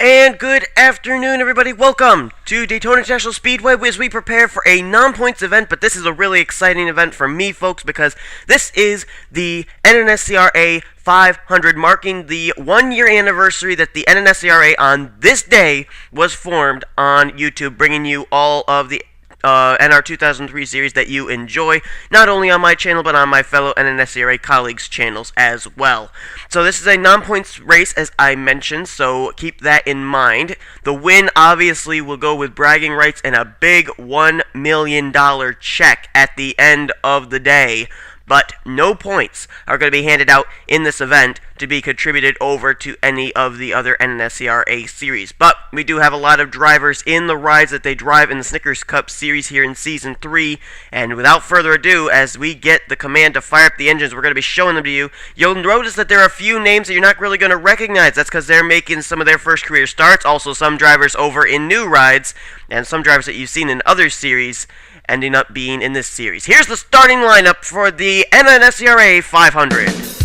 And good afternoon, everybody. Welcome to Daytona International Speedway as we prepare for a non-points event, but this is a really exciting event for me, folks, because this is the NNSCRA 500, marking the 1-year anniversary that the NNSCRA on this day was formed on YouTube, bringing you all of the NR 2003 series that you enjoy, not only on my channel, but on my fellow NNSCRA colleagues' channels as well. So this is a non-points race, as I mentioned, so keep that in mind. The win, obviously, will go with bragging rights and a big $1 million check at the end of the day. But no points are going to be handed out in this event to be contributed over to any of the other NNSCRA series. But we do have a lot of drivers in the rides that they drive in the Snickers Cup series here in Season 3. And without further ado, as we get the command to fire up the engines, we're going to be showing them to you. You'll notice that there are a few names that you're not really going to recognize. That's because they're making some of their first career starts. Also, some drivers over in new rides, and some drivers that you've seen in other series ending up being in this series. Here's the starting lineup for the NNSCRA 500.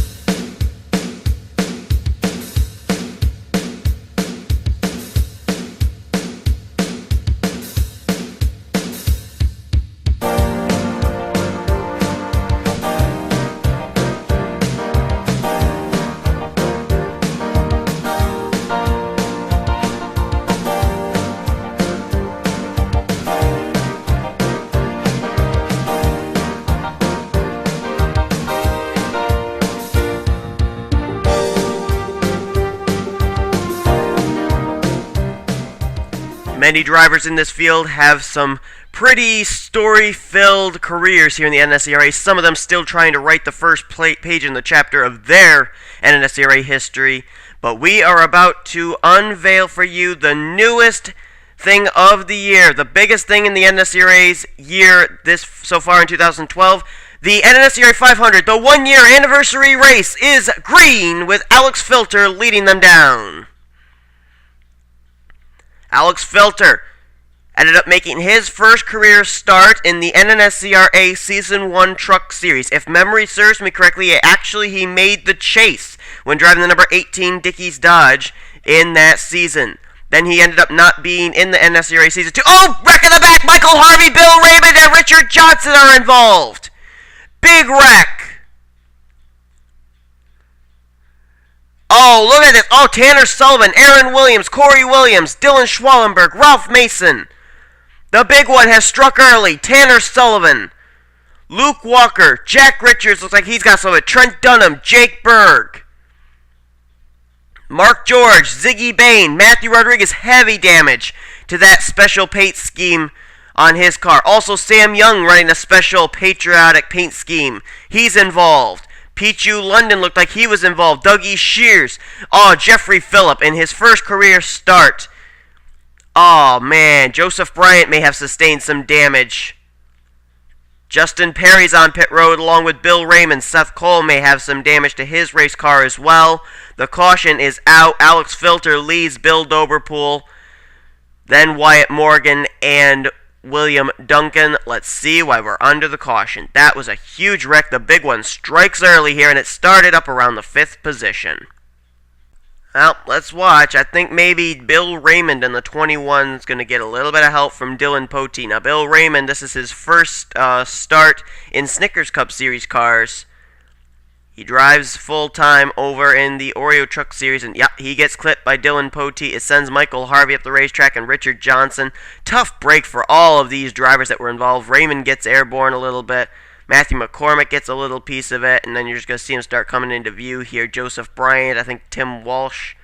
Many drivers in this field have some pretty story-filled careers here in the NNSCRA, some of them still trying to write the first page in the chapter of their NNSCRA history. But we are about to unveil for you the newest thing of the year, the biggest thing in the NNSCRA's year so far in 2012. The NNSCRA 500, the 1-year anniversary race, is green with Alex Filter leading them down. Alex Filter ended up making his first career start in the NNSCRA Season 1 Truck Series. If memory serves me correctly, actually he made the chase when driving the number 18 Dickies Dodge in that season. Then he ended up not being in the NNSCRA Season 2. Oh, wreck in the back! Michael Harvey, Bill Raymond, and Richard Johnson are involved. Big wreck. Oh, look at this. Oh, Tanner Sullivan, Aaron Williams, Corey Williams, Dylan Schwallenberg, Ralph Mason. The big one has struck early. Tanner Sullivan, Luke Walker, Jack Richards, looks like he's got some of it. Trent Dunham, Jake Berg, Mark George, Ziggy Bain, Matthew Rodriguez, heavy damage to that special paint scheme on his car. Also, Sam Young running a special patriotic paint scheme. He's involved. Pichu London looked like he was involved. Dougie Shears. Oh, Jeffrey Phillip in his first career start. Oh, man. Joseph Bryant may have sustained some damage. Justin Perry's on pit road along with Bill Raymond. Seth Cole may have some damage to his race car as well. The caution is out. Alex Filter leads Bill Doberpool. Then Wyatt Morgan and William Duncan. Let's see why we're under the caution. That was a huge wreck. The big one strikes early here, and it started up around the 5th position. Well, let's watch. I think maybe Bill Raymond in the 21 is going to get a little bit of help from Dylan Potee. Now, Bill Raymond, this is his first start in Snickers Cup Series cars. He drives full-time over in the Oreo Truck Series, and yeah, he gets clipped by Dylan Potee. It sends Michael Harvey up the racetrack and Richard Johnson. Tough break for all of these drivers that were involved. Raymond gets airborne a little bit. Matthew McCormick gets a little piece of it, and then you're just going to see him start coming into view here. Joseph Bryant, I think Tim Walsh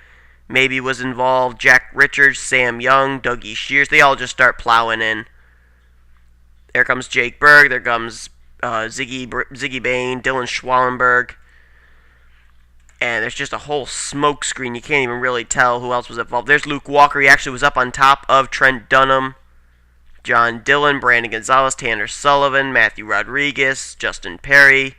maybe was involved. Jack Richards, Sam Young, Dougie Shears. They all just start plowing in. There comes Jake Berg. There comes Ziggy Bain, Dylan Schwallenberg. And there's just a whole smoke screen. You can't even really tell who else was involved. There's Luke Walker. He actually was up on top of Trent Dunham. John Dillon, Brandon Gonzalez, Tanner Sullivan, Matthew Rodriguez, Justin Perry,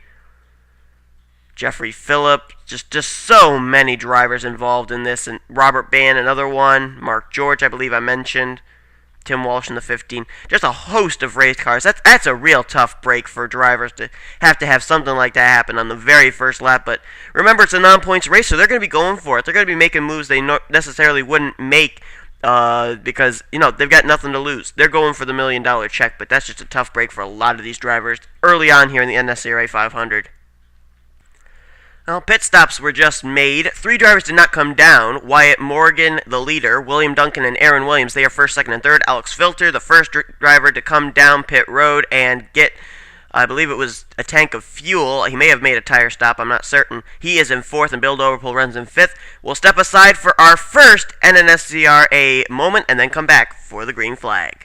Jeffrey Phillip. Just so many drivers involved in this. And Robert Bann, another one. Mark George, I believe I mentioned. Tim Walsh in the 15. Just a host of race cars. That's a real tough break for drivers to have something like that happen on the very first lap. But remember, it's a non-points race, so they're going to be going for it. They're going to be making moves they necessarily wouldn't make because, they've got nothing to lose. They're going for the $1 million check, but that's just a tough break for a lot of these drivers early on here in the NNSCRA 500. Well, pit stops were just made. 3 drivers did not come down. Wyatt Morgan, the leader. William Duncan and Aaron Williams, they are first, second, and third. Alex Filter, the first driver to come down pit road and get, I believe it was a tank of fuel. He may have made a tire stop, I'm not certain. He is in fourth, and Bill Overpool runs in fifth. We'll step aside for our first NNSCRA moment and then come back for the green flag.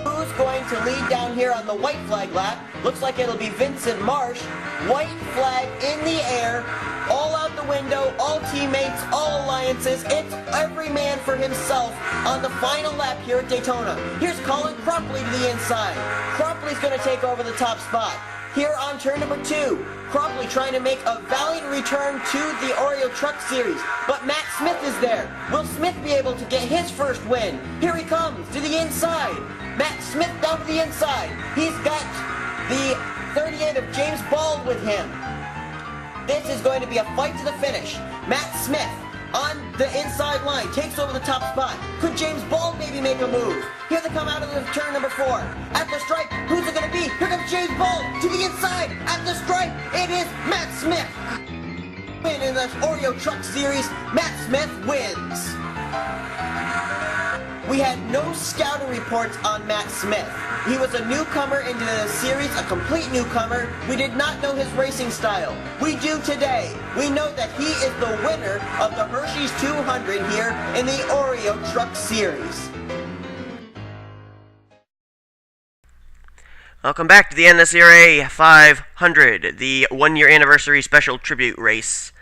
Who's going to lead down here on the white flag lap? Looks like it'll be Vincent Marsh. White flag in the air, all out the window, all teammates, all alliances. It's every man for himself on the final lap here at Daytona. Here's Colin Cropley to the inside. Cropley's going to take over the top spot. Here on turn number 2, Cropley trying to make a valiant return to the Oreo Truck Series, but Matt Smith is there. Will Smith be able to get his first win? Here he comes to the inside. Matt Smith down to the inside. He's got the 38 of James Bald with him. This is going to be a fight to the finish. Matt Smith on the inside line takes over the top spot. Could James Bald maybe make a move? Here they come out of the turn number 4. At the stripe, who's it going to be? Here comes James Bald to the inside. At the stripe, it is Matt Smith. Win in the Oreo Truck Series, Matt Smith wins. We had no scouting reports on Matt Smith. He was a newcomer into the series, a complete newcomer. We did not know his racing style. We do today. We know that he is the winner of the Hershey's 200 here in the Oreo Truck Series. Welcome back to the NNSCRA 500, the 1-year anniversary special tribute race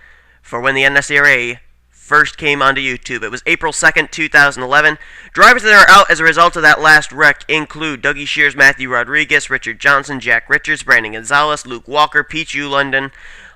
for when the NNSCRA first came onto YouTube. It was April 2nd, 2011. Drivers that are out as a result of that last wreck include Dougie Shears, Matthew Rodriguez, Richard Johnson, Jack Richards, Brandon Gonzalez, Luke Walker, Pete U. London,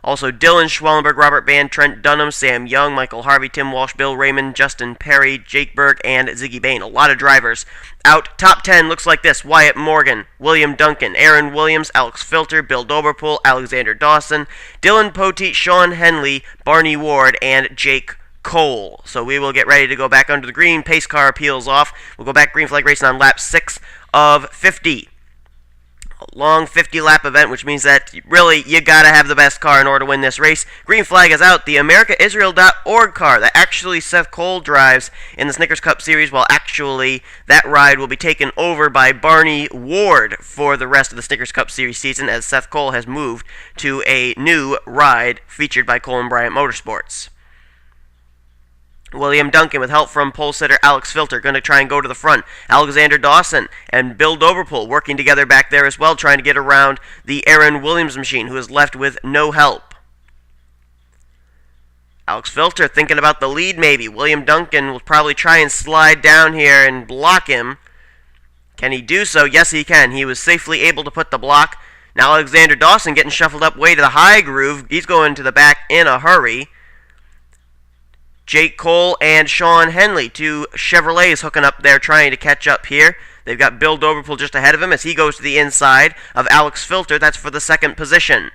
also Dylan Schwellenberg, Robert Band, Trent Dunham, Sam Young, Michael Harvey, Tim Walsh, Bill Raymond, Justin Perry, Jake Berg, and Ziggy Bain. A lot of drivers out. Top 10 looks like this: Wyatt Morgan, William Duncan, Aaron Williams, Alex Filter, Bill Doberpool, Alexander Dawson, Dylan Poteet, Sean Henley, Barney Ward, and Jake Cole. So we will get ready to go back under the green. Pace car peels off. We'll go back green flag racing on lap 6 of 50. A long 50-lap event, which means that really you gotta have the best car in order to win this race. Green flag is out. The AmericaIsrael.org car that actually Seth Cole drives in the Snickers Cup Series, while actually that ride will be taken over by Barney Ward for the rest of the Snickers Cup Series season, as Seth Cole has moved to a new ride featured by Cole and Bryant Motorsports. William Duncan, with help from pole sitter Alex Filter, going to try and go to the front. Alexander Dawson and Bill Doberpool working together back there as well, trying to get around the Aaron Williams machine, who is left with no help. Alex Filter thinking about the lead maybe. William Duncan will probably try and slide down here and block him. Can he do so? Yes, he can. He was safely able to put the block. Now Alexander Dawson getting shuffled up way to the high groove. He's going to the back in a hurry. Jake Cole and Sean Henley, 2 Chevrolets hooking up there trying to catch up here. They've got Bill Doberpool just ahead of him as he goes to the inside of Alex Filter. That's for the second position.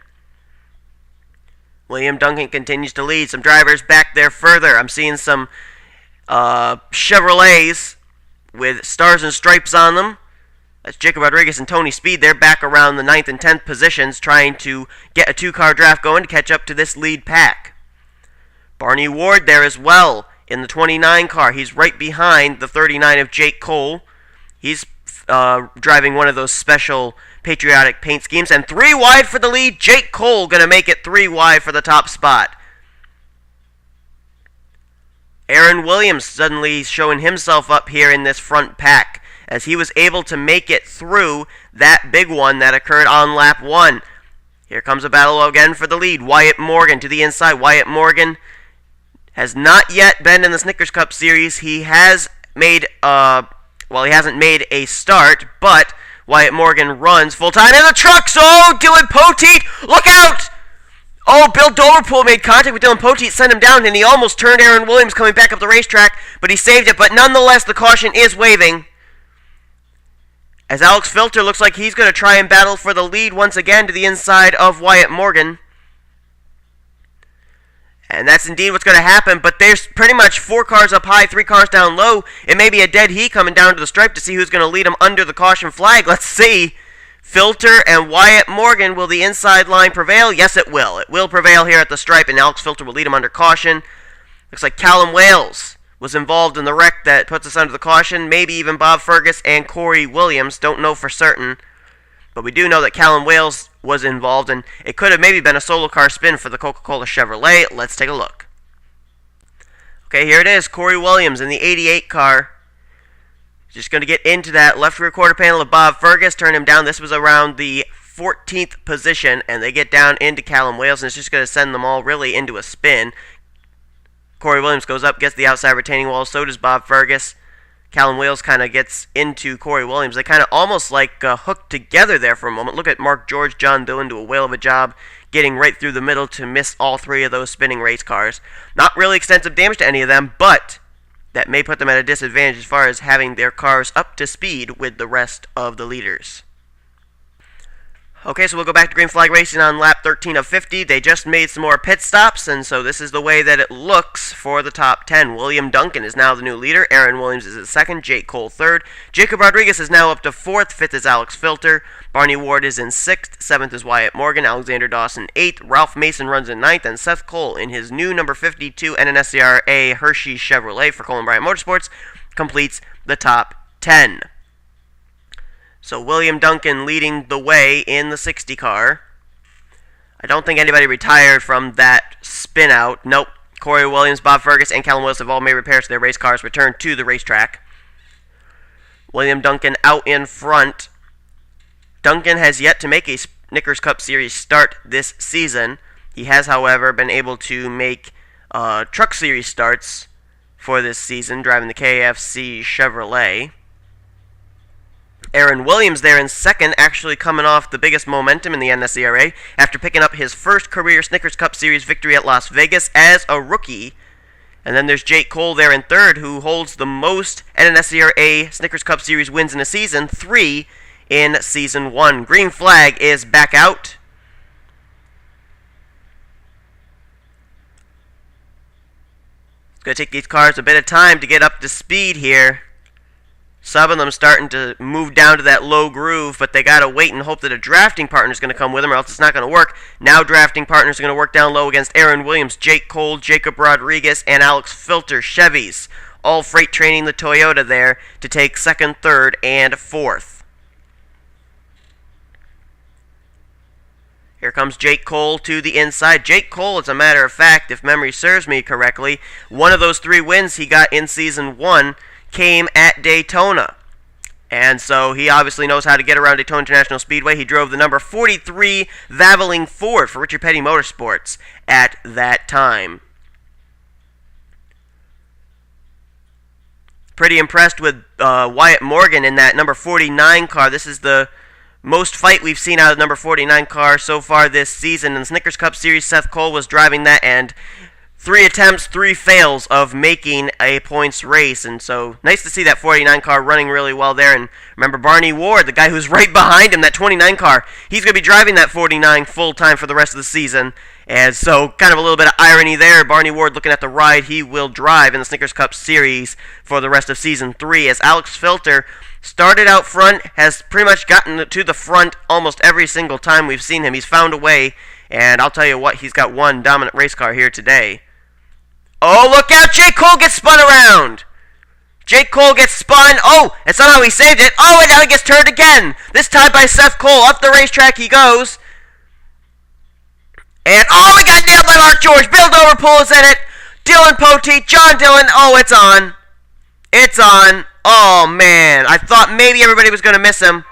William Duncan continues to lead. Some drivers back there further. I'm seeing some Chevrolets with stars and stripes on them. That's Jacob Rodriguez and Tony Speed. They're back around the 9th and 10th positions trying to get a 2-car draft going to catch up to this lead pack. Barney Ward there as well in the 29 car. He's right behind the 39 of Jake Cole. He's driving one of those special patriotic paint schemes. And 3 wide for the lead. Jake Cole going to make it 3 wide for the top spot. Aaron Williams suddenly showing himself up here in this front pack, as he was able to make it through that big one that occurred on lap 1. Here comes a battle again for the lead. Wyatt Morgan to the inside. Wyatt Morgan has not yet been in the Snickers Cup Series. He has made, he hasn't made a start, but Wyatt Morgan runs full time in the trucks. Oh, Dylan Poteet, look out! Oh, Bill Doverpool made contact with Dylan Poteet, sent him down, and he almost turned Aaron Williams coming back up the racetrack, but he saved it. But nonetheless, the caution is waving, as Alex Filter looks like he's going to try and battle for the lead once again to the inside of Wyatt Morgan. And that's indeed what's going to happen, but there's pretty much 4 cars up high, 3 cars down low. It may be a dead heat coming down to the stripe to see who's going to lead him under the caution flag. Let's see. Filter and Wyatt Morgan, will the inside line prevail? Yes, it will. It will prevail here at the stripe, and Alex Filter will lead him under caution. Looks like Callum Wales was involved in the wreck that puts us under the caution. Maybe even Bob Fergus and Corey Williams. Don't know for certain. But we do know that Callum Wales was involved, and it could have maybe been a solo car spin for the Coca-Cola Chevrolet. Let's take a look. Okay, here it is. Corey Williams in the 88 car. Just going to get into that left rear quarter panel of Bob Fergus, turn him down. This was around the 14th position, and they get down into Callum Wales, and it's just going to send them all really into a spin. Corey Williams goes up, gets the outside retaining wall. So does Bob Fergus. Callum Wales kind of gets into Corey Williams. They kind of almost like hooked together there for a moment. Look at Mark George, John Dillon do a whale of a job getting right through the middle to miss all 3 of those spinning race cars. Not really extensive damage to any of them, but that may put them at a disadvantage as far as having their cars up to speed with the rest of the leaders. Okay, so we'll go back to green flag racing on lap 13 of 50. They just made some more pit stops, and so this is the way that it looks for the top 10. William Duncan is now the new leader. Aaron Williams is at 2nd. Jake Cole 3rd. Jacob Rodriguez is now up to 4th. 5th is Alex Filter. Barney Ward is in 6th. 7th is Wyatt Morgan. Alexander Dawson 8th. Ralph Mason runs in 9th. And Seth Cole in his new number 52 NNSCRA Hershey Chevrolet for Cole and Bryant Motorsports completes the top 10. So William Duncan leading the way in the 60 car. I don't think anybody retired from that spin out. Nope. Corey Williams, Bob Fergus, and Callum Wilson have all made repairs to their race cars, returned to the racetrack. William Duncan out in front. Duncan has yet to make a Snickers Cup Series start this season. He has, however, been able to make Truck Series starts for this season, driving the KFC Chevrolet. Aaron Williams there in 2nd, actually coming off the biggest momentum in the NNSCRA after picking up his first career Snickers Cup Series victory at Las Vegas as a rookie. And then there's Jake Cole there in 3rd, who holds the most NNSCRA Snickers Cup Series wins in a season, 3 in Season 1. Green flag is back out. It's going to take these cars a bit of time to get up to speed here. Some of them starting to move down to that low groove, but they got to wait and hope that a drafting partner is going to come with them, or else it's not going to work. Now drafting partners are going to work down low against Aaron Williams, Jake Cole, Jacob Rodriguez, and Alex Filter Chevys. All freight training the Toyota there to take 2nd, 3rd, and 4th. Here comes Jake Cole to the inside. Jake Cole, as a matter of fact, if memory serves me correctly, one of those 3 wins he got in Season 1 came at Daytona. And so he obviously knows how to get around Daytona International Speedway. He drove the number 43 Valvoline Ford for Richard Petty Motorsports at that time. Pretty impressed with Wyatt Morgan in that number 49 car. This is the most fight we've seen out of the number 49 car so far this season. In the Snickers Cup Series, Seth Cole was driving that, and 3 attempts, 3 fails of making a points race. And so nice to see that 49 car running really well there. And remember Barney Ward, the guy who's right behind him, that 29 car, he's going to be driving that 49 full time for the rest of the season. And so kind of a little bit of irony there. Barney Ward looking at the ride he will drive in the Snickers Cup Series for the rest of Season 3, as Alex Filter started out front, has pretty much gotten to the front almost every single time we've seen him. He's found a way, and I'll tell you what, he's got one dominant race car here today. Oh, look out! Jake Cole gets spun around! Jake Cole gets spun. Oh, and somehow he saved it. Oh, and now he gets turned again. This time by Seth Cole. Up the racetrack he goes. And, oh, he got nailed by Mark George. Bill Doverpool is in it. Dylan Poteet, John Dillon. Oh, it's on. It's on. Oh, man. I thought maybe everybody was going to miss him.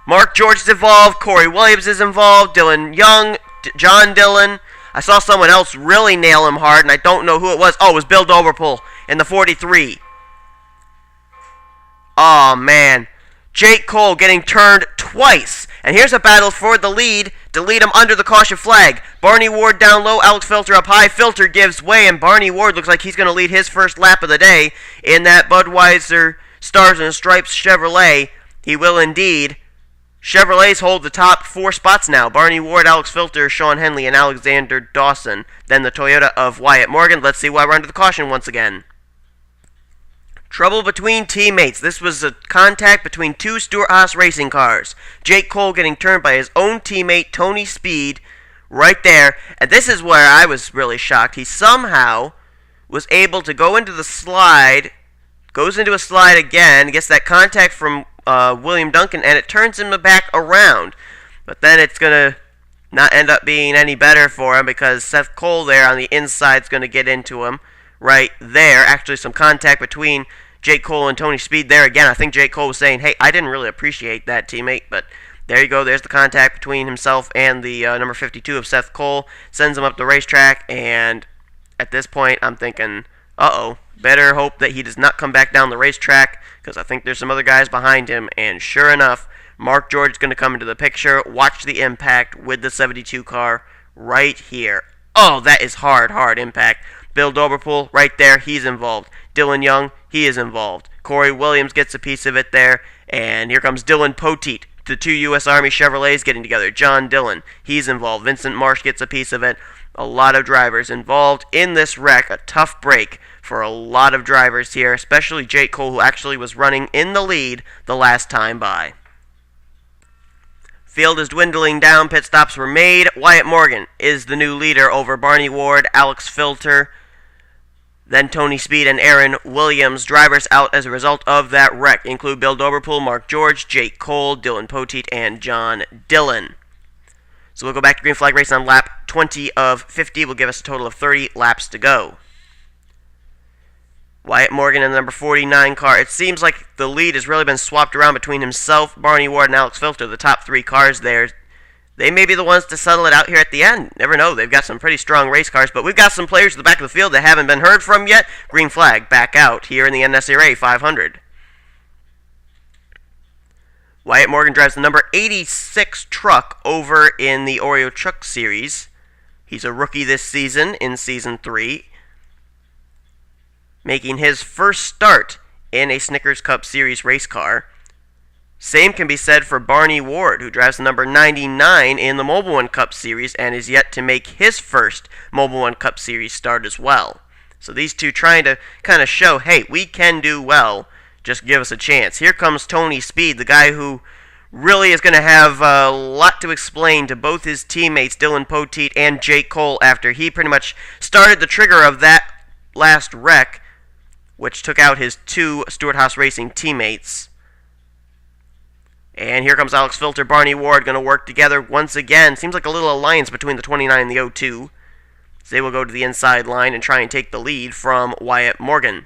Mark George is involved. Corey Williams is involved. Dylan Young. John Dillon. I saw someone else really nail him hard, and I don't know who it was. Oh, it was Bill Doverpool in the 43. Oh, man. Jake Cole getting turned twice. And here's a battle for the lead to lead him under the caution flag. Barney Ward down low, Alex Filter up high. Filter gives way, and Barney Ward looks like he's going to lead his first lap of the day in that Budweiser Stars and Stripes Chevrolet. He will indeed. Chevrolets hold the top 4 spots now. Barney Ward, Alex Filter, Sean Henley, and Alexander Dawson. Then the Toyota of Wyatt Morgan. Let's see why we're under the caution once again. Trouble between teammates. This was a contact between 2 Stewart-Haas racing cars. Jake Cole getting turned by his own teammate, Tony Speed, right there. And this is where I was really shocked. He somehow was able to go into the slide, goes into a slide again, gets that contact from William Duncan, and it turns him back around. But then it's going to not end up being any better for him because Seth Cole there on the inside is going to get into him right there. Actually, some contact between Jake Cole and Tony Speed there again. I think Jake Cole was saying, hey, I didn't really appreciate that, teammate, but there you go. There's the contact between himself and the number 52 of Seth Cole. Sends him up the racetrack, and at this point, I'm thinking, uh-oh, better hope that he does not come back down the racetrack, because I think there's some other guys behind him, and sure enough, Mark George is going to come into the picture. Watch the impact with the 72 car right here. Oh, that is hard impact. Bill Doberpool, right there, he's involved. Dylan Young, he is involved. Corey Williams gets a piece of it there. And here comes Dylan Poteet. The 2 U.S. Army Chevrolets getting together. John Dillon, he's involved. Vincent Marsh gets a piece of it. A lot of drivers involved in this wreck. A tough break for a lot of drivers here, especially Jake Cole, who actually was running in the lead the last time by. Field is dwindling down. Pit stops were made. Wyatt Morgan is the new leader over Barney Ward, Alex Filter, then Tony Speed and Aaron Williams. Drivers out as a result of that wreck include Bill Doberpool, Mark George, Jake Cole, Dylan Poteet, and John Dillon. So we'll go back to green flag racing on lap 20 of 50. Will give us a total of 30 laps to go. Wyatt Morgan in the number 49 car. It seems like the lead has really been swapped around between himself, Barney Ward, and Alex Filter, the top 3 cars there. They may be the ones to settle it out here at the end. Never know. They've got some pretty strong race cars, but we've got some players at the back of the field that haven't been heard from yet. Green flag back out here in the NNSCRA 500. Wyatt Morgan drives the number 86 truck over in the Oreo Truck Series. He's a rookie this season in Season 3, making his first start in a Snickers Cup Series race car. Same can be said for Barney Ward, who drives the number 99 in the Mobile One Cup Series and is yet to make his first Mobile One Cup Series start as well. So these two trying to kind of show, hey, we can do well, just give us a chance. Here comes Tony Speed, the guy who really is going to have a lot to explain to both his teammates, Dylan Poteet and Jake Cole, after he pretty much started the trigger of that last wreck, which took out his 2 Stewart-Haas Racing teammates. And here comes Alex Filter, Barney Ward, going to work together once again. Seems like a little alliance between the 29 and the 02. So they will go to the inside line and try and take the lead from Wyatt Morgan.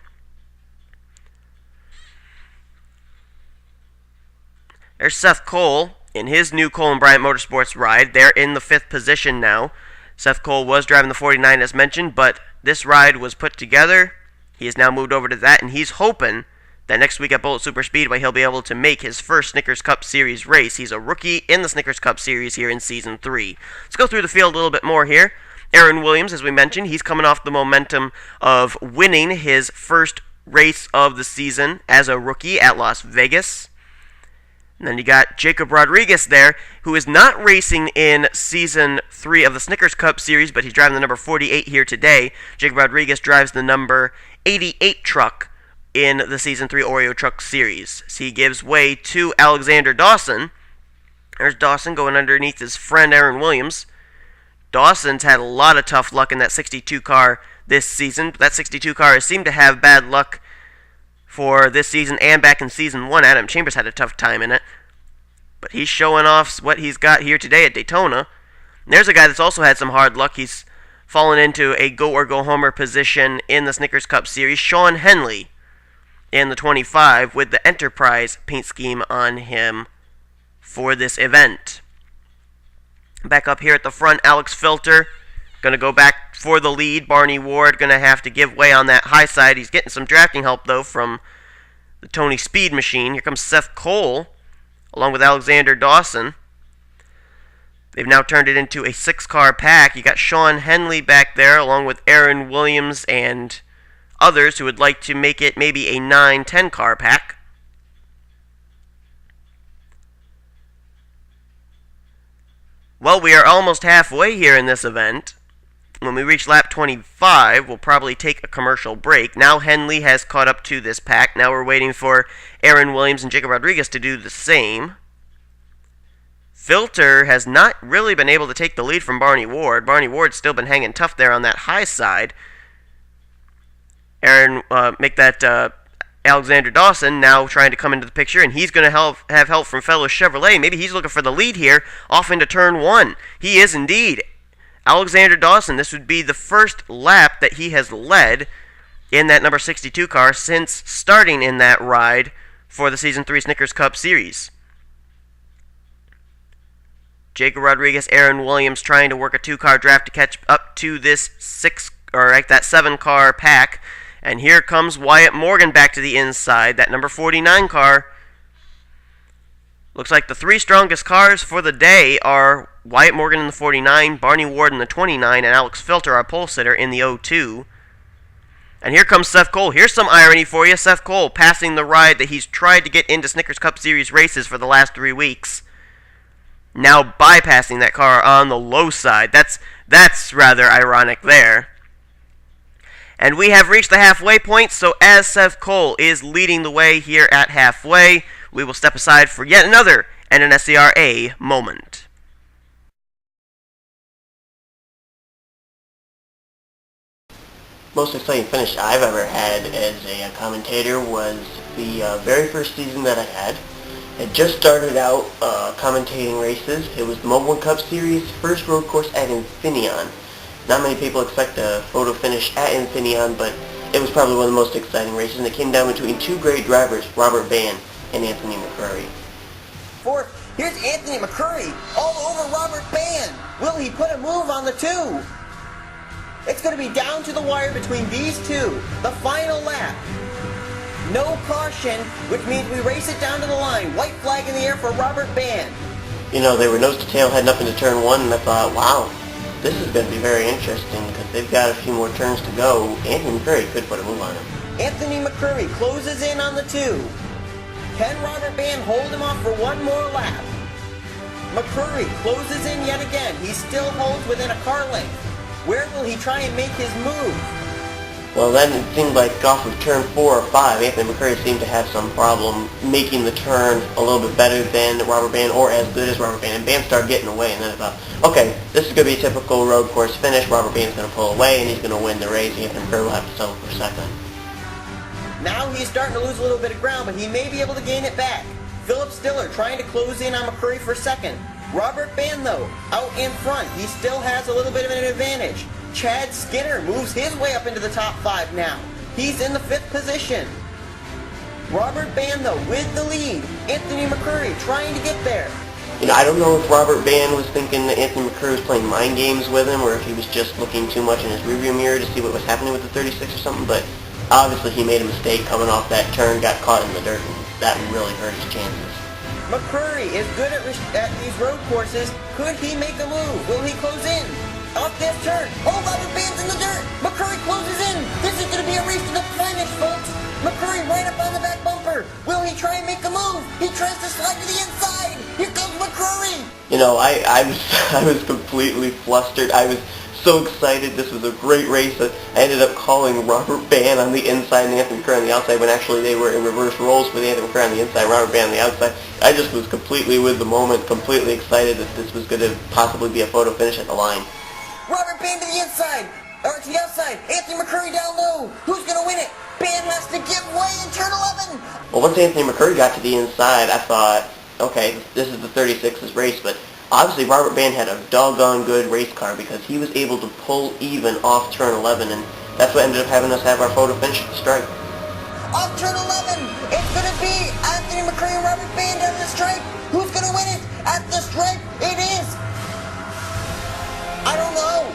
There's Seth Cole in his new Cole and Bryant Motorsports ride. They're in the 5th position now. Seth Cole was driving the 49 as mentioned, but this ride was put together. He has now moved over to that, and he's hoping that next week at Bullet Super Speedway, he'll be able to make his first Snickers Cup Series race. He's a rookie in the Snickers Cup Series here in Season 3. Let's go through the field a little bit more here. Aaron Williams, as we mentioned, he's coming off the momentum of winning his first race of the season as a rookie at Las Vegas. And then you got Jacob Rodriguez there, who is not racing in Season 3 of the Snickers Cup Series, but he's driving the number 48 here today. Jacob Rodriguez drives the number 88 truck in the Season 3 Oreo Truck Series. So he gives way to Alexander Dawson. There's Dawson going underneath his friend Aaron Williams. Dawson's had a lot of tough luck in that 62 car this season. That 62 car has seemed to have bad luck for this season and back in Season 1. Adam Chambers had a tough time in it. But he's showing off what he's got here today at Daytona. And there's a guy that's also had some hard luck. He's fallen into a go-or-go-homer position in the Snickers Cup Series. Sean Henley in the 25 with the Enterprise paint scheme on him for this event. Back up here at the front, Alex Filter going to go back for the lead. Barney Ward going to have to give way on that high side. He's getting some drafting help, though, from the Tony Speed machine. Here comes Seth Cole along with Alexander Dawson. They've now turned it into a 6-car pack. You got Sean Henley back there, along with Aaron Williams and others who would like to make it maybe a 9-10 car pack. Well, we are almost halfway here in this event. When we reach lap 25, we'll probably take a commercial break. Now Henley has caught up to this pack. Now we're waiting for Aaron Williams and Jacob Rodriguez to do the same. Filter has not really been able to take the lead from Barney Ward. Barney Ward's still been hanging tough there on that high side. Aaron, Alexander Dawson now trying to come into the picture, and he's going to have help from fellow Chevrolet. Maybe he's looking for the lead here off into turn 1. He is indeed. Alexander Dawson, this would be the first lap that he has led in that number 62 car since starting in that ride for the Season 3 Snickers Cup Series. Jacob Rodriguez, Aaron Williams trying to work a 2-car draft to catch up to this that 7-car pack. And here comes Wyatt Morgan back to the inside, that number 49 car. Looks like the 3 strongest cars for the day are Wyatt Morgan in the 49, Barney Ward in the 29, and Alex Filter, our pole sitter, in the 02. And here comes Seth Cole. Here's some irony for you. Seth Cole passing the ride that he's tried to get into Snickers Cup Series races for the last 3 weeks. Now bypassing that car on the low side. That's rather ironic there. And we have reached the halfway point, so as Seth Cole is leading the way here at halfway, we will step aside for yet another NNSCRA moment. Most exciting finish I've ever had as a commentator was the very first season that I had. I just started out commentating races. It was the Mobile Cup Series first road course at Infineon. Not many people expect a photo finish at Infineon, but it was probably one of the most exciting races, and it came down between 2 great drivers, Robert Van and Anthony McCurry. Fourth, here's Anthony McCurry all over Robert Van. Will he put a move on the 2? It's going to be down to the wire between these 2. The final lap. No caution, which means we race it down to the line. White flag in the air for Robert Van. You know, they were nose to tail heading up into turn 1, and I thought, wow, this is going to be very interesting because they've got a few more turns to go. Anthony McCurry could put a move on him. Anthony McCurry closes in on the 2. Can Robert Van hold him off for one more lap? McCurry closes in yet again. He still holds within a car length. Where will he try and make his move? Well, then it seemed like off of turn 4 or 5, Anthony McCurry seemed to have some problem making the turn a little bit better than Robert Van or as good as Robert Van. And Van started getting away, and then I thought, okay, this is going to be a typical road course finish. Robert Van's going to pull away, and he's going to win the race. Anthony McCurry will have to settle for second. Now he's starting to lose a little bit of ground, but he may be able to gain it back. Philip Stiller trying to close in on McCurry for second. Robert Van, though, out in front. He still has a little bit of an advantage. Chad Skinner moves his way up into the top 5 now. He's in the 5th position. Robert Van, though, with the lead. Anthony McCurry trying to get there. You know, I don't know if Robert Van was thinking that Anthony McCurry was playing mind games with him or if he was just looking too much in his rearview mirror to see what was happening with the 36 or something, but obviously he made a mistake coming off that turn, got caught in the dirt, and that really hurt his chances. McCurry is good at these road courses. Could he make a move? Will he close in? Off this turn. Oh, Robert Van's in the dirt. McCurry closes in. This is going to be a race to the finish, folks. McCurry right up on the back bumper. Will he try and make a move? He tries to slide to the inside. Here comes McCurry. You know, I was completely flustered. I was so excited. This was a great race. I ended up calling Robert Van on the inside and Anthony McCurry on the outside when actually they were in reverse roles with Anthony McCurry on the inside, Robert Van on the outside. I just was completely with the moment, completely excited that this was going to possibly be a photo finish at the line. Robert Van to the inside, or to the outside. Anthony McCurry down low. Who's going to win it? Van has to give way in turn 11. Well, once Anthony McCurry got to the inside, I thought, okay, this is the 36's race, but obviously Robert Van had a doggone good race car because he was able to pull even off turn 11, and that's what ended up having us have our photo finish at the stripe. Off turn 11, it's going to be Anthony McCurry and Robert Van down the stripe. Who's going to win it? At the stripe, it is. I don't know.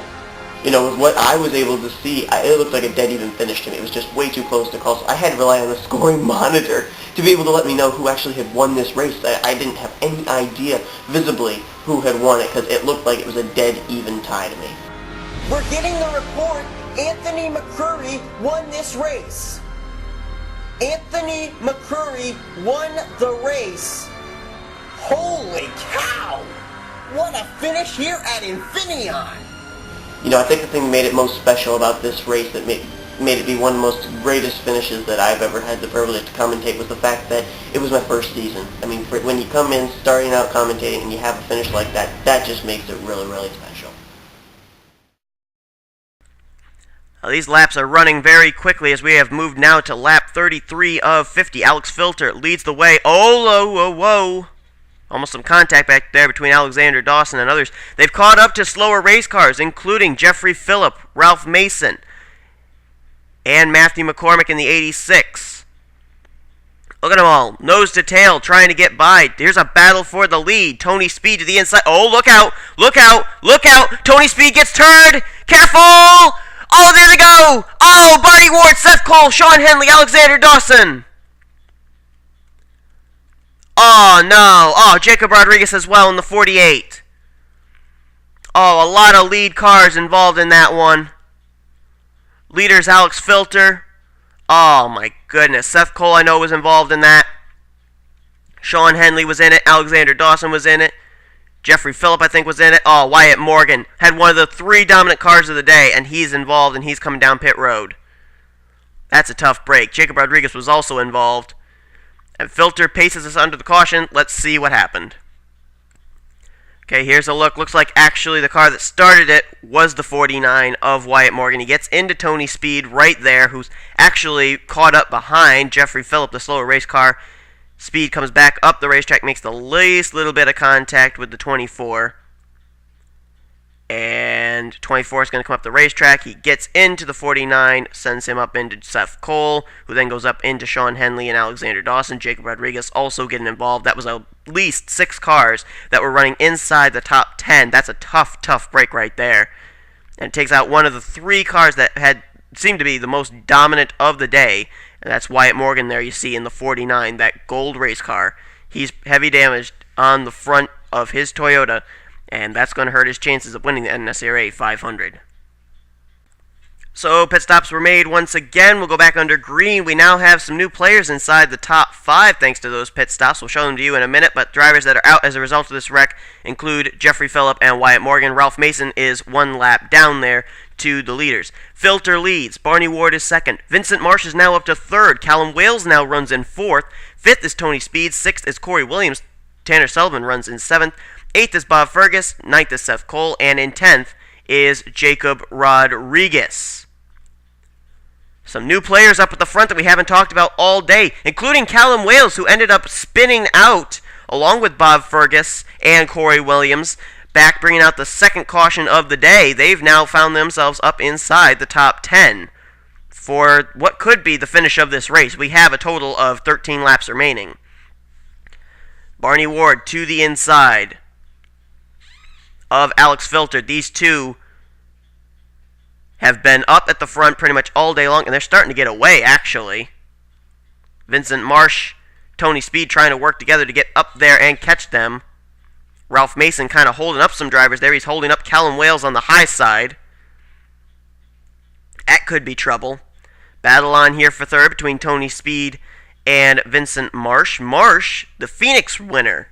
You know, with what I was able to see, it looked like a dead even finish to me. It was just way too close to call. So I had to rely on the scoring monitor to be able to let me know who actually had won this race. I didn't have any idea visibly who had won it because it looked like it was a dead even tie to me. We're getting the report Anthony McCurry won this race. Anthony McCurry won the race. Holy cow! What a finish here at Infineon! You know, I think the thing that made it most special about this race, that made it be one of the most greatest finishes that I've ever had the privilege to commentate, was the fact that it was my first season. I mean, when you come in starting out commentating and you have a finish like that, that just makes it really, really special. These laps are running very quickly as we have moved now to lap 33 of 50. Alex Filter leads the way. Oh, whoa, whoa. Almost some contact back there between Alexander Dawson and others. They've caught up to slower race cars, including Jeffrey Phillip, Ralph Mason, and Matthew McCormick in the 86. Look at them all, nose to tail, trying to get by. Here's a battle for the lead. Tony Speed to the inside. Oh, look out, look out, look out. Tony Speed gets turned. Careful. Oh, there they go. Oh, Barney Ward, Seth Cole, Sean Henley, Alexander Dawson. Oh, no. Oh, Jacob Rodriguez as well in the 48. Oh, a lot of lead cars involved in that one. Leaders Alex Filter. Oh, my goodness. Seth Cole, I know, was involved in that. Sean Henley was in it. Alexander Dawson was in it. Jeffrey Phillip, I think, was in it. Oh, Wyatt Morgan had one of the 3 dominant cars of the day, and he's involved, and he's coming down pit road. That's a tough break. Jacob Rodriguez was also involved. And Filter paces us under the caution. Let's see what happened. Okay, here's a look. Looks like actually the car that started it was the 49 of Wyatt Morgan. He gets into Tony Speed right there, who's actually caught up behind Jeffrey Phillip, the slower race car. Speed comes back up the racetrack, makes the least little bit of contact with the 24. And 24 is going to come up the racetrack. He gets into the 49, sends him up into Seth Cole, who then goes up into Sean Henley and Alexander Dawson. Jacob Rodriguez also getting involved. That was at least 6 cars that were running inside the top 10. That's a tough, tough break right there. And it takes out one of the 3 cars that had seemed to be the most dominant of the day. And that's Wyatt Morgan there you see in the 49, that gold race car. He's heavy damaged on the front of his Toyota, and that's going to hurt his chances of winning the NNSCRA 500. So pit stops were made once again. We'll go back under green. We now have some new players inside the top 5 thanks to those pit stops. We'll show them to you in a minute, but drivers that are out as a result of this wreck include Jeffrey Phillip and Wyatt Morgan. Ralph Mason is 1 lap down there to the leaders. Filter leads. Barney Ward is 2nd. Vincent Marsh is now up to 3rd. Callum Wales now runs in 4th. 5th is Tony Speed. 6th is Corey Williams. Tanner Sullivan runs in 7th. 8th is Bob Fergus. 9th is Seth Cole. And in 10th is Jacob Rodriguez. Some new players up at the front that we haven't talked about all day, including Callum Wales, who ended up spinning out along with Bob Fergus and Corey Williams, back bringing out the 2nd caution of the day. They've now found themselves up inside the top 10 for what could be the finish of this race. We have a total of 13 laps remaining. Barney Ward to the inside of Alex Filter. These two have been up at the front pretty much all day long, and they're starting to get away, actually. Vincent Marsh, Tony Speed trying to work together to get up there and catch them. Ralph Mason kind of holding up some drivers there. He's holding up Callum Wales on the high side. That could be trouble. Battle on here for 3rd between Tony Speed and Vincent Marsh. Marsh, the Phoenix winner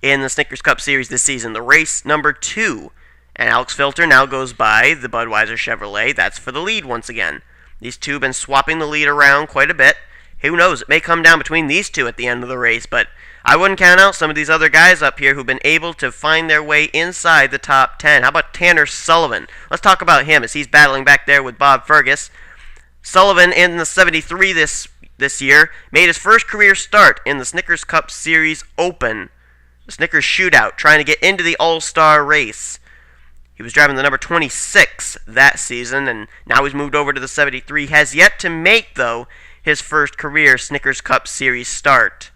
in the Snickers Cup Series this season, the race number 2. And Alex Filter now goes by the Budweiser Chevrolet. That's for the lead once again. These two have been swapping the lead around quite a bit. Who knows? It may come down between these two at the end of the race, but I wouldn't count out some of these other guys up here who've been able to find their way inside the top 10. How about Tanner Sullivan? Let's talk about him as he's battling back there with Bob Fergus. Sullivan in the 73 this year made his first career start in the Snickers Cup Series Open, the Snickers Shootout, trying to get into the All-Star race. He was driving the number 26 that season, and now he's moved over to the 73. Has yet to make, though, his first career Snickers Cup Series start.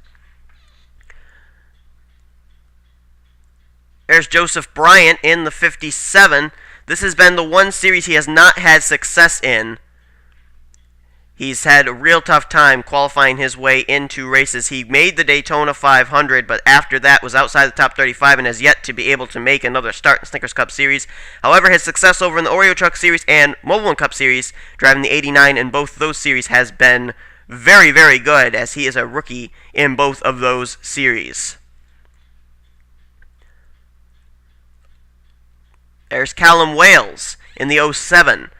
There's Joseph Bryant in the 57. This has been the one series he has not had success in. He's had a real tough time qualifying his way into races. He made the Daytona 500, but after that was outside the top 35 and has yet to be able to make another start in the Snickers Cup Series. However, his success over in the Oreo Truck Series and Mobile One Cup Series, driving the 89 in both those series, has been very, very good, as he is a rookie in both of those series. There's Callum Wales in the 07.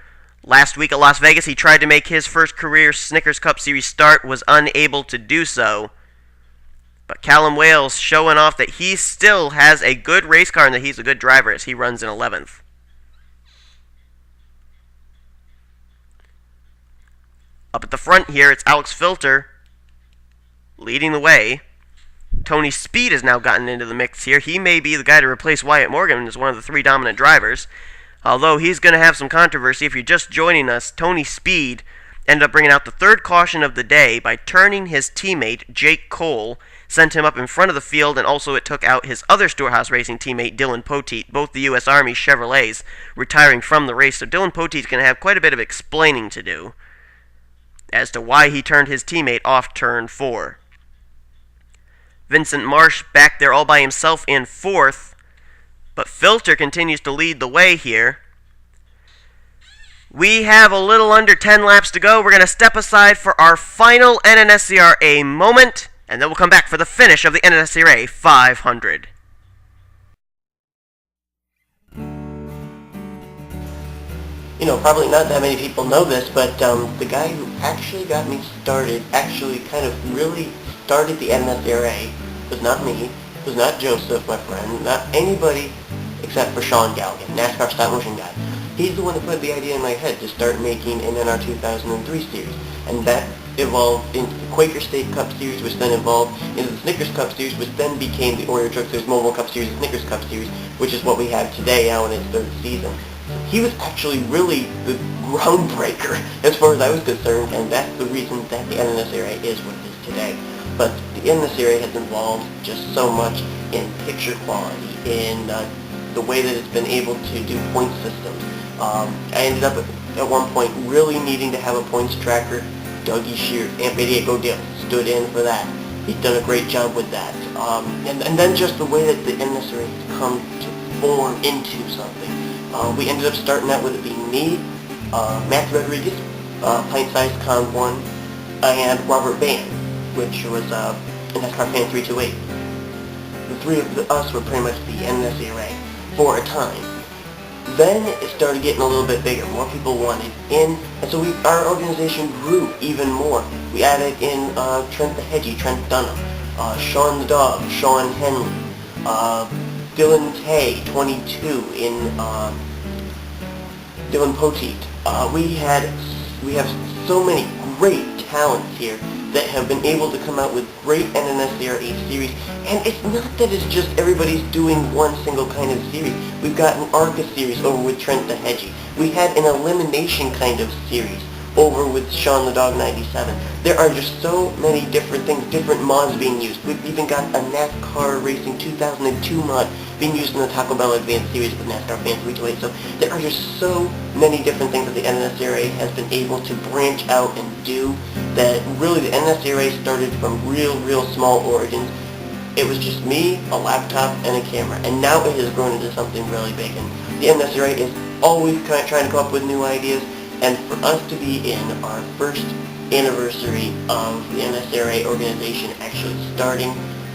Last week at Las Vegas, he tried to make his first career Snickers Cup Series start, was unable to do so. But Callum Wales showing off that he still has a good race car and that he's a good driver as he runs in 11th. Up at the front here, it's Alex Filter leading the way. Tony Speed has now gotten into the mix here. He may be the guy to replace Wyatt Morgan as one of the three dominant drivers. Although he's going to have some controversy. If you're just joining us, Tony Speed ended up bringing out the third caution of the day by turning his teammate, Jake Cole, sent him up in front of the field, and also it took out his other Storehouse Racing teammate, Dylan Poteet, both the U.S. Army Chevrolets, retiring from the race. So Dylan Poteet's going to have quite a bit of explaining to do as to why he turned his teammate off turn 4. Vincent Marsh back there all by himself in 4th. But Filter continues to lead the way here. We have a little under 10 laps to go. We're going to step aside for our final NNSCRA moment, and then we'll come back for the finish of the NNSCRA 500. You know, probably not that many people know this, but the guy who actually got me started, actually kind of really started the NNSCRA, was not me, was not Joseph, my friend, not anybody except for Sean Galligan, NASCAR stop motion guy. He's the one that put the idea in my head to start making an NR 2003 series, and that evolved into the Quaker State Cup Series, which then evolved into the Snickers Cup Series, which then became the Oreo Truck Series, Mobile Cup Series, and Snickers Cup Series, which is what we have today now in its 3rd season. He was actually really the groundbreaker as far as I was concerned, and that's the reason that the NNSCRA is what it is today. But the NNSCRA has evolved just so much in picture quality, in the way that it's been able to do point systems. I ended up at one point really needing to have a points tracker. Dougie Shears, Amp 88 Go Deal, stood in for that. He's done a great job with that. And then just the way that the NNSCRA has come to form into something. We ended up starting out with it being me, Matthew Rodriguez, Pint-Sized Con 1, and Robert Band, which was NASCAR Fan 328. The three of us were pretty much the NNSCRA for a time. Then it started getting a little bit bigger. More people wanted in, and so our organization grew even more. We added in Trent the Hedgie, Trent Dunham, Sean the Dog, Sean Henley, Dylan Tay, 22, in Dylan Poteet. We have so many great talents here that have been able to come out with great NNSCRA series, and it's not that it's just everybody's doing one single kind of series. We've got an ARCA series over with Trent the Hedgie. We had an elimination kind of series over with Sean the Dog 97. There are just so many different things, different mods being used. We've even got a NASCAR Racing 2002 mod being used in the Taco Bell Advanced Series with NASCAR Fan 328. So there are just so many different things that the NNSCRA has been able to branch out and do, that really the NNSCRA started from real small origins. It was just me, a laptop, and a camera, and now it has grown into something really big. And the NNSCRA is always trying to come up with new ideas, and for us to be in our first anniversary of the NNSCRA organization actually starting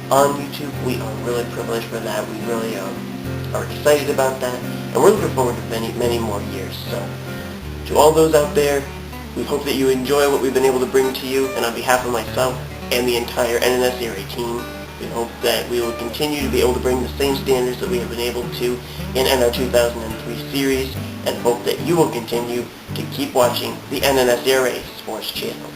on YouTube, we are really privileged for that. We really are excited about that, and we're looking forward to many more years. So, to all those out there, we hope that you enjoy what we've been able to bring to you, and on behalf of myself and the entire NNSCRA team, we hope that we will continue to be able to bring the same standards that we have been able to in our 2003 series, and hope that you will continue to keep watching the NNSCRA Sports Channel.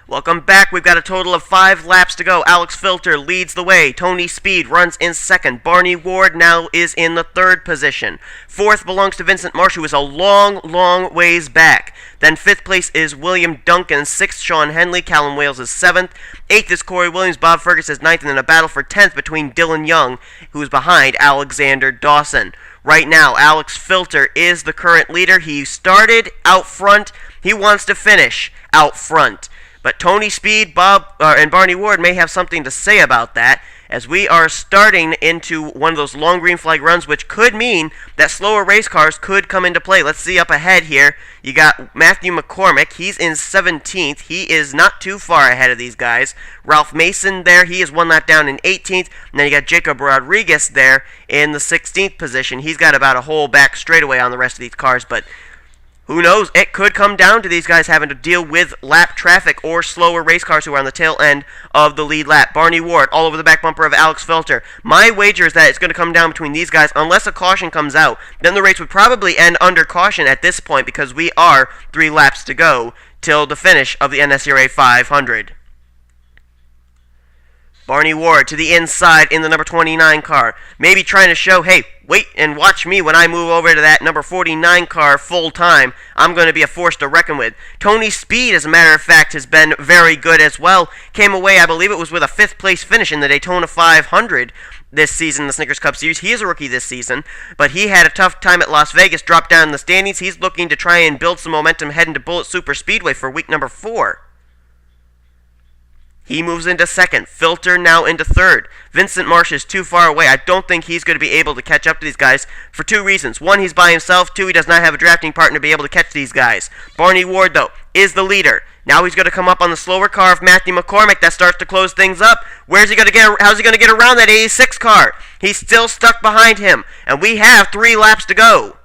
Welcome back. We've got a total of 5 laps to go. Alex Filter leads the way. Tony Speed runs in second. Barney Ward now is in the third position. Fourth belongs to Vincent Marsh, who is a long, long ways back. Then fifth place is William Duncan. Sixth, Sean Henley. Callum Wales is seventh. Eighth is Corey Williams. Bob Fergus is ninth. And then a battle for 10th between Dylan Young, who is behind Alexander Dawson. Right now, Alex Filter is the current leader. He started out front. He wants to finish out front. But Tony Speed, and Barney Ward may have something to say about that, as we are starting into one of those long green flag runs, which could mean that slower race cars could come into play. Let's see up ahead here. You got Matthew McCormick. He's in 17th. He is not too far ahead of these guys. Ralph Mason there. He is 1 lap down in 18th. And then you got Jacob Rodriguez there in the 16th position. He's got about a whole back straightaway on the rest of these cars, but who knows? It could come down to these guys having to deal with lap traffic or slower race cars who are on the tail end of the lead lap. Barney Ward all over the back bumper of Alex Filter. My wager is that it's going to come down between these guys unless a caution comes out. Then the race would probably end under caution at this point because we are 3 laps to go till the finish of the NNSCRA 500. Barney Ward to the inside in the number 29 car. Maybe trying to show, hey, wait and watch me when I move over to that number 49 car full time. I'm going to be a force to reckon with. Tony Speed, as a matter of fact, has been very good as well. Came away, I believe it was with a 5th place finish in the Daytona 500 this season, the Snickers Cup Series. He is a rookie this season, but he had a tough time at Las Vegas, dropped down in the standings. He's looking to try and build some momentum heading to Bullet Super Speedway for week number 4. He moves into second. Filter now into third. Vincent Marsh is too far away. I don't think he's going to be able to catch up to these guys for 2 reasons. 1, he's by himself. 2, he does not have a drafting partner to be able to catch these guys. Barney Ward, though, is the leader. Now he's going to come up on the slower car of Matthew McCormick. That starts to close things up. How's he going to get around that 86 car? He's still stuck behind him. And we have 3 laps to go.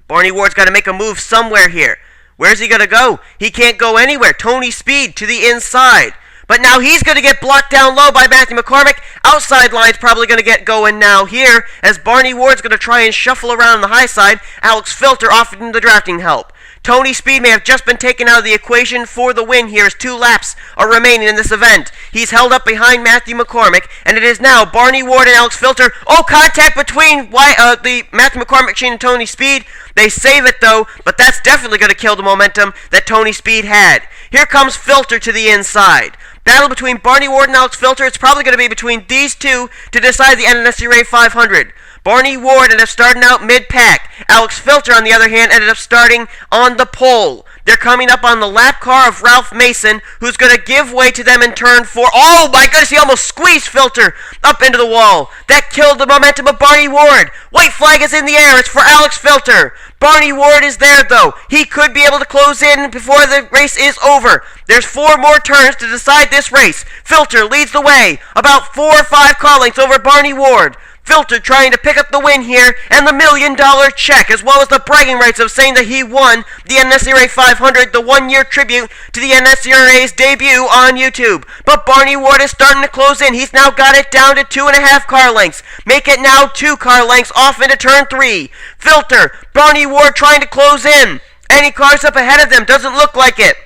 Barney Ward's got to make a move somewhere here. Where's he going to go? He can't go anywhere. Tony Speed to the inside. But now he's going to get blocked down low by Matthew McCormick. Outside line's probably going to get going now here, as Barney Ward's going to try and shuffle around on the high side. Alex Filter offering the drafting help. Tony Speed may have just been taken out of the equation for the win here as 2 laps are remaining in this event. He's held up behind Matthew McCormick, and it is now Barney Ward and Alex Filter. Oh, contact between the Matthew McCormick machine and Tony Speed. They save it, though, but that's definitely going to kill the momentum that Tony Speed had. Here comes Filter to the inside. Battle between Barney Ward and Alex Filter. It's probably going to be between these two to decide the NNSCRA 500. Barney Ward ended up starting out mid-pack. Alex Filter, on the other hand, ended up starting on the pole. They're coming up on the lap car of Ralph Mason, who's going to give way to them in turn 4. Oh my goodness, he almost squeezed Filter up into the wall. That killed the momentum of Barney Ward. White flag is in the air. It's for Alex Filter. Barney Ward is there, though. He could be able to close in before the race is over. There's 4 more turns to decide this race. Filter leads the way, about 4 or 5 car lengths over Barney Ward. Filter trying to pick up the win here, and the $1 million check, as well as the bragging rights of saying that he won the NNSCRA 500, the 1-year tribute to the NNSCRA's debut on YouTube. But Barney Ward is starting to close in. He's now got it down to 2.5 car lengths. Make it now 2 car lengths off into turn 3. Filter, Barney Ward trying to close in. Any cars up ahead of them? Doesn't look like it.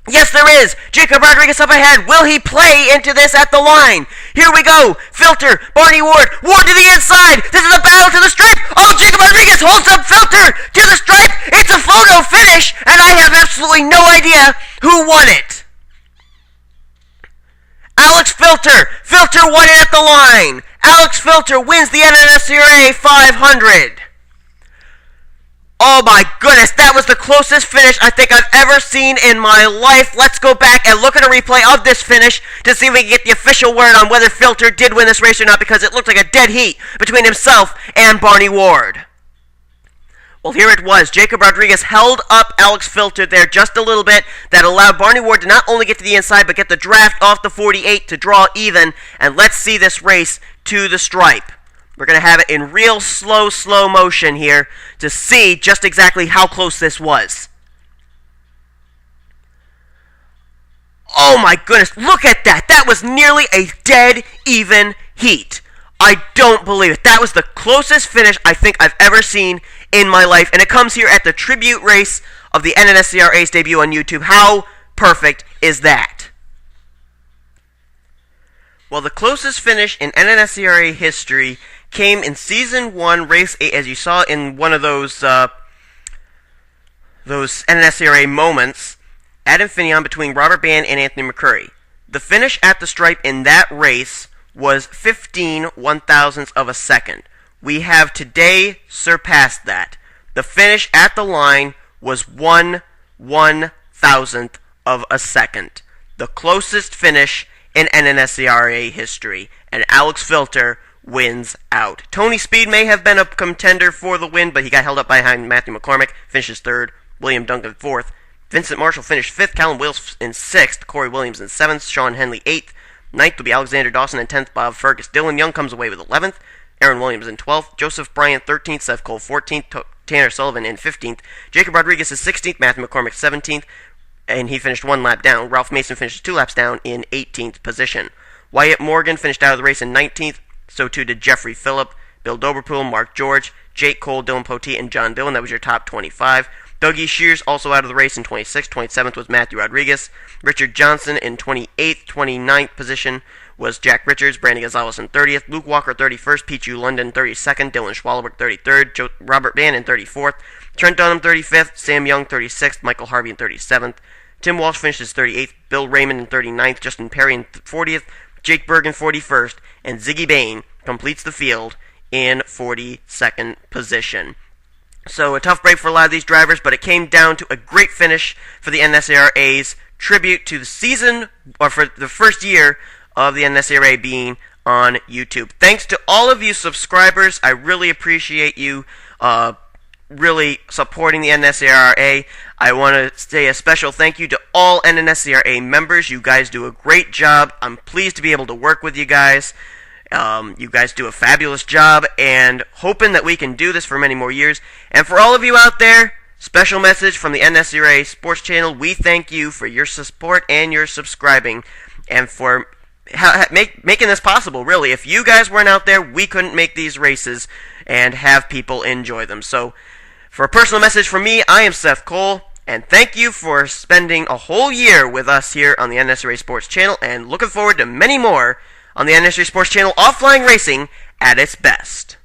Yes, there is. Jacob Rodriguez up ahead. Will he play into this at the line? Here we go. Filter, Barney Ward, Ward to the inside. This is a battle to the stripe. Oh, Jacob Rodriguez holds up Filter to the stripe. It's a photo finish, and I have absolutely no idea who won it. Alex Filter. Filter won it at the line. Alex Filter wins the NNSCRA 500. Oh my goodness, that was the closest finish I think I've ever seen in my life. Let's go back and look at a replay of this finish to see if we can get the official word on whether Filter did win this race or not, because it looked like a dead heat between himself and Barney Ward. Well, here it was. Jacob Rodriguez held up Alex Filter there just a little bit. That allowed Barney Ward to not only get to the inside, but get the draft off the 48 to draw even. And let's see this race to the stripe. We're going to have it in real slow motion here to see just exactly how close this was. Oh my goodness, look at that. That was nearly a dead even heat. I don't believe it. That was the closest finish I think I've ever seen in my life. And it comes here at the tribute race of the NNSCRA's debut on YouTube. How perfect is that? Well, the closest finish in NNSCRA history came in Season 1, Race 8, as you saw in one of those NNSCRA moments, at Infineon between Robert Band and Anthony McCurry. The finish at the stripe in that race was 15 one-thousandths of a second. We have today surpassed that. The finish at the line was 1 1,000th of a second. The closest finish in NNSCRA history. And Alex Filter wins out. Tony Speed may have been a contender for the win, but he got held up behind Matthew McCormick, finishes third, William Duncan fourth. Vincent Marshall finished fifth, Callum Wills in sixth, Corey Williams in seventh, Sean Henley eighth. Ninth will be Alexander Dawson, and 10th, Bob Fergus. Dylan Young comes away with 11th. Aaron Williams in 12th. Joseph Bryant 13th. Seth Cole 14th. Tanner Sullivan in 15th. Jacob Rodriguez is 16th. Matthew McCormick 17th. And he finished 1 lap down. Ralph Mason finished 2 laps down in 18th position. Wyatt Morgan finished out of the race in 19th. So too did Jeffrey Phillip, Bill Doberpool, Mark George, Jake Cole, Dylan Poteet, and John Dillon. That was your top 25. Dougie Shears also out of the race in 26th. 27th was Matthew Rodriguez. Richard Johnson in 28th. 29th position was Jack Richards. Brandon Gonzalez in 30th. Luke Walker 31st. Pichu London 32nd. Dylan Schwalberg 33rd. Robert Van in 34th. Trent Dunham 35th. Sam Young 36th. Michael Harvey in 37th. Tim Walsh finishes 38th. Bill Raymond in 39th. Justin Perry in 40th. Jake Berg in 41st. And Ziggy Bain completes the field in 42nd position. So a tough break for a lot of these drivers, but it came down to a great finish for the NSCRA's tribute to the season, or for the first year of the NSCRA being on YouTube. Thanks to all of you subscribers. I really appreciate you really supporting the NSCRA. I want to say a special thank you to all NNSCRA members. You guys do a great job. I'm pleased to be able to work with you guys. You guys do a fabulous job, and hoping that we can do this for many more years. And for all of you out there, special message from the NSCRA Sports Channel. We thank you for your support and your subscribing, and for making this possible, really. If you guys weren't out there, we couldn't make these races and have people enjoy them. So, for a personal message from me, I am Seth Cole, and thank you for spending a whole year with us here on the NSCRA Sports Channel, and looking forward to many more on the NSCRA Sports Channel, offline racing at its best.